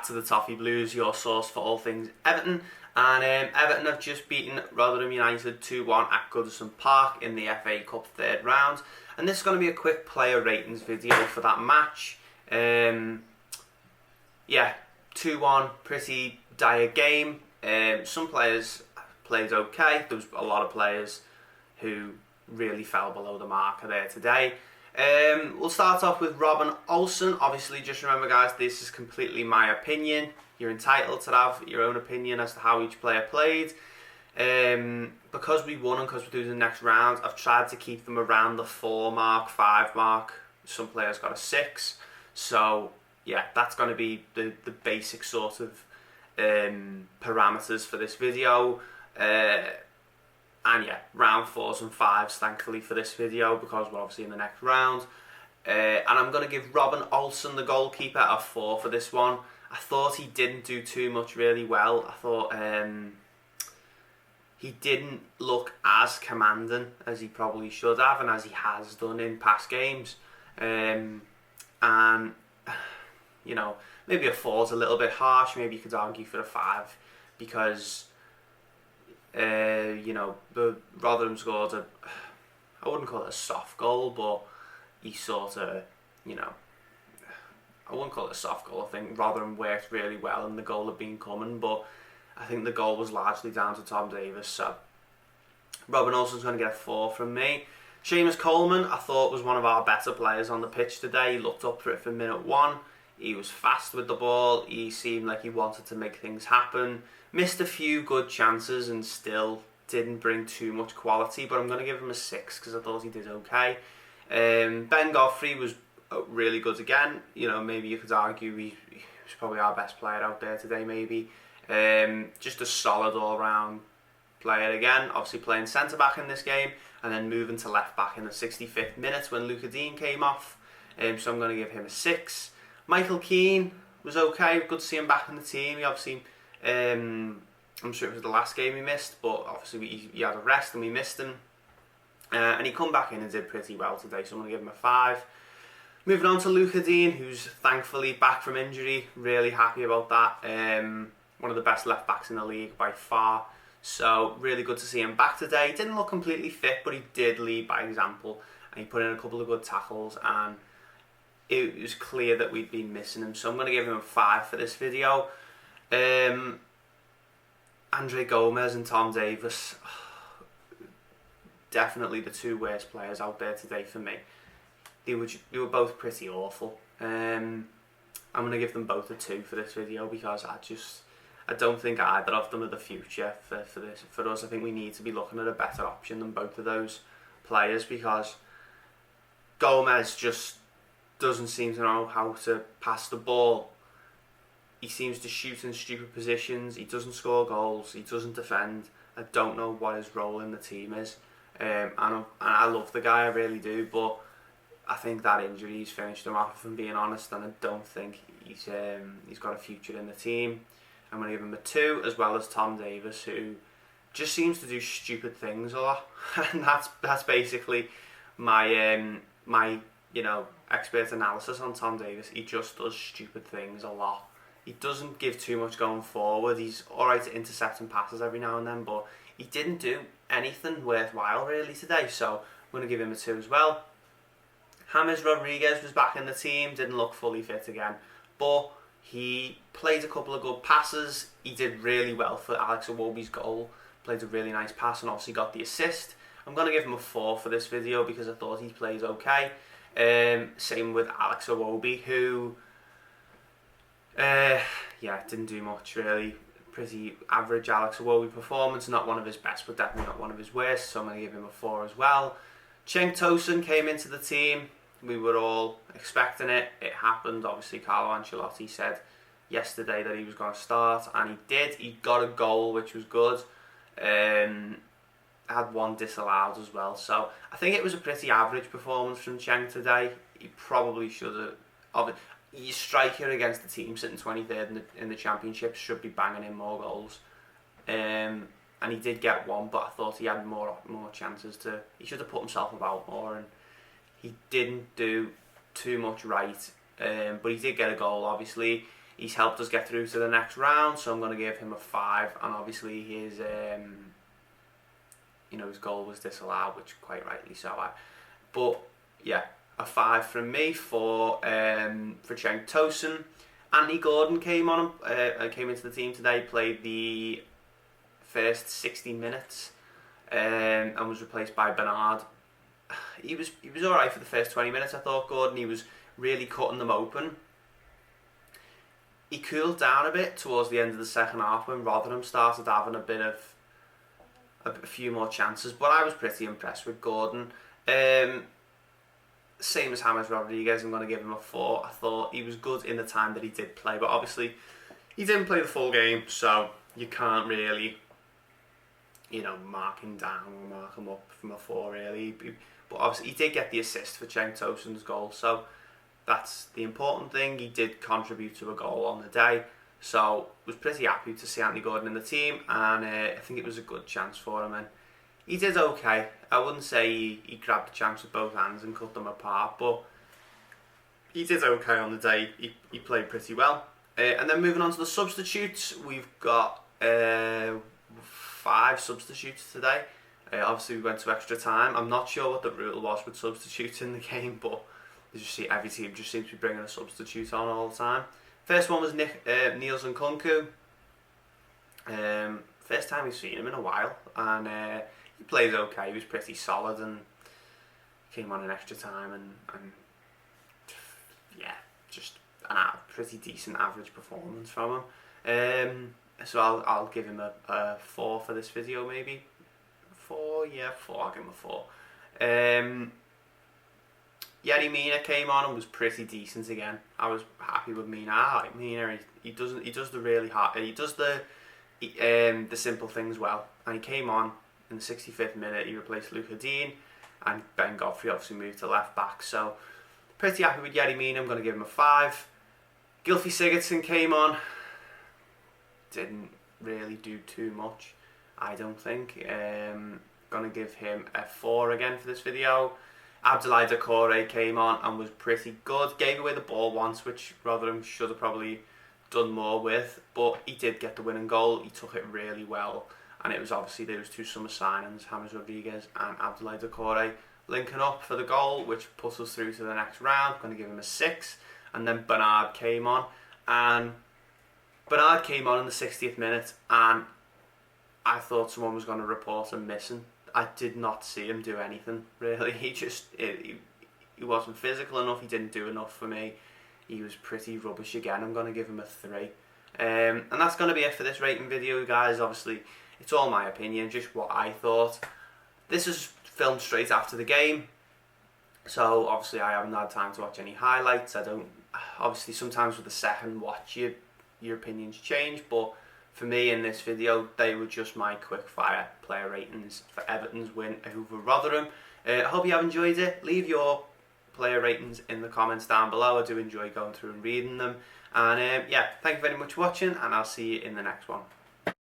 to the Toffee Blues, your source for all things Everton. And Everton have just beaten Rotherham United 2-1 at Goodison Park in the FA Cup third round. And this is going to be a quick player ratings video for that match. Yeah, 2-1, pretty dire game. Some players played okay. There was a lot of players who really fell below the marker there today. We'll start off with Robin Olsen. Obviously, just remember guys, this is completely my opinion. You're entitled to have your own opinion as to how each player played. Because we won and because we're doing the next round, I've tried to keep them around the 4 mark, 5 mark. Some players got a 6. So yeah, that's going to be the basic sort of parameters for this video. And yeah, round 4s and 5s thankfully for this video, because we're obviously in the next round. And I'm going to give Robin Olsen, the goalkeeper, a 4 for this one. I thought he didn't do too much really well. I thought he didn't look as commanding as he probably should have and as he has done in past games. And, you know, maybe a 4 is a little bit harsh. Maybe you could argue for a 5 because... you know, the Rotherham scored I wouldn't call it a soft goal, but he sort of, you know, I wouldn't call it a soft goal. I think Rotherham worked really well and the goal had been coming, but I think the goal was largely down to Tom Davies, so Robin Olsen's going to get a 4 from me. Seamus Coleman, I thought, was one of our better players on the pitch today. He looked up for it from minute 1. He was fast with the ball. He seemed like he wanted to make things happen. Missed a few good chances and still didn't bring too much quality, but I'm going to give him a 6 because I thought he did okay. Ben Godfrey was really good again. You know, maybe you could argue he was probably our best player out there today, maybe. Just a solid all-round player again. Obviously playing centre-back in this game and then moving to left-back in the 65th minute when Luka Dean came off. So I'm going to give him a 6. Michael Keane was okay. Good to see him back in the team. He obviously... I'm sure it was the last game he missed, but obviously he had a rest and we missed him. And he come back in and did pretty well today, so I'm going to give him a 5. Moving on to Luka Dean, who's thankfully back from injury. Really happy about that. One of the best left-backs in the league by far. So really good to see him back today. Didn't look completely fit, but he did lead by example. And he put in a couple of good tackles, and it was clear that we'd been missing him. So I'm going to give him a 5 for this video. Andre Gomez and Tom Davies, definitely the 2 worst players out there today for me. They were both pretty awful. I'm going to give them both a 2 for this video because I don't think either of them are the future for us. I think we need to be looking at a better option than both of those players, because Gomez just doesn't seem to know how to pass the ball. He seems to shoot in stupid positions. He doesn't score goals. He doesn't defend. I don't know what his role in the team is. And I love the guy, I really do. But I think that injury's finished him off, if I'm being honest. And I don't think he's got a future in the team. I'm going to give him a 2, as well as Tom Davies, who just seems to do stupid things a lot. And that's basically my you know, expert analysis on Tom Davies. He just does stupid things a lot. He doesn't give too much going forward. He's alright at intercepting passes every now and then, but he didn't do anything worthwhile really today, so I'm going to give him a 2 as well. James Rodriguez was back in the team, didn't look fully fit again, but he played a couple of good passes. He did really well for Alex Iwobi's goal, played a really nice pass and obviously got the assist. I'm going to give him a 4 for this video because I thought he played okay. Same with Alex Iwobi, who... yeah, didn't do much really. Pretty average Alex Iwobi performance. Not one of his best, but definitely not one of his worst. So I'm going to give him a 4 as well. Cenk Tosun came into the team. We were all expecting it. It happened. Obviously, Carlo Ancelotti said yesterday that he was going to start, and he did. He got a goal, which was good. Had 1 disallowed as well. So I think it was a pretty average performance from Cenk today. He probably should have... Your striker against the team sitting 23rd in the championship should be banging in more goals, and he did get 1, but I thought he had more chances to. He should have put himself about more, and he didn't do too much right. But he did get a goal. Obviously, He's helped us get through to the next round, so I'm going to give him a 5. And obviously his his goal was disallowed, which quite rightly so. But yeah, a 5 from me for Cenk Tosun. Andy Gordon came into the team today, played the first 60 minutes, and was replaced by Bernard. He was alright for the first 20 minutes. I thought Gordon, he was really cutting them open. He cooled down a bit towards the end of the second half when Rotherham started having a few more chances, but I was pretty impressed with Gordon. Same as James Rodriguez, I'm going to give him a 4. I thought he was good in the time that he did play, but obviously he didn't play the full game, so you can't really, mark him down or mark him up from a 4 really. But obviously he did get the assist for Cenk Tosun's goal, so that's the important thing. He did contribute to a goal on the day, so was pretty happy to see Anthony Gordon in the team, and I think it was a good chance for him, and he did okay. I wouldn't say he grabbed the chance with both hands and cut them apart, but he did okay on the day. He played pretty well. And then moving on to the substitutes, we've got 5 substitutes today. Obviously we went to extra time. I'm not sure what the rule was with substitutes in the game, but you just see every team just seems to be bringing a substitute on all the time. First one was Nielsen Kunku. First time we've seen him in a while, and he played okay. He was pretty solid and came on in extra time, and yeah, just a pretty decent average performance from him. So I'll give him a 4 for this video, maybe 4. Yeah, 4. I'll give him a 4. Yerry Mina came on and was pretty decent again. I was happy with Mina. I like Mina. He does the really hard. He does the simple things well. And he came on in the 65th minute. He replaced Luka Dean, and Ben Godfrey obviously moved to left back. So pretty happy with Yerry Mina. I'm going to give him a 5. Gylfi Sigurdsson came on. Didn't really do too much, I don't think. Gonna give him a 4 again for this video. Abdullah Dakoray came on and was pretty good. Gave away the ball once, which Rotherham should have probably done more with, but he did get the winning goal. He took it really well, and it was obviously there was 2 summer signings, James Rodriguez and Abdullah Dakoray, linking up for the goal, which puts us through to the next round. I'm going to give him a 6. And then Bernard came on in the 60th minute, and I thought someone was going to report him missing. I did not see him do anything, really. He wasn't physical enough. He didn't do enough for me. He was pretty rubbish again. I'm going to give him a 3. And that's going to be it for this rating video, guys. Obviously, it's all my opinion, just what I thought. This is filmed straight after the game, so obviously I haven't had time to watch any highlights. Obviously sometimes with the second watch your opinions change, but for me in this video they were just my quick fire player ratings for Everton's win over Rotherham. I hope you have enjoyed it. Leave your player ratings in the comments down below. I do enjoy going through and reading them, and yeah, thank you very much for watching, and I'll see you in the next one.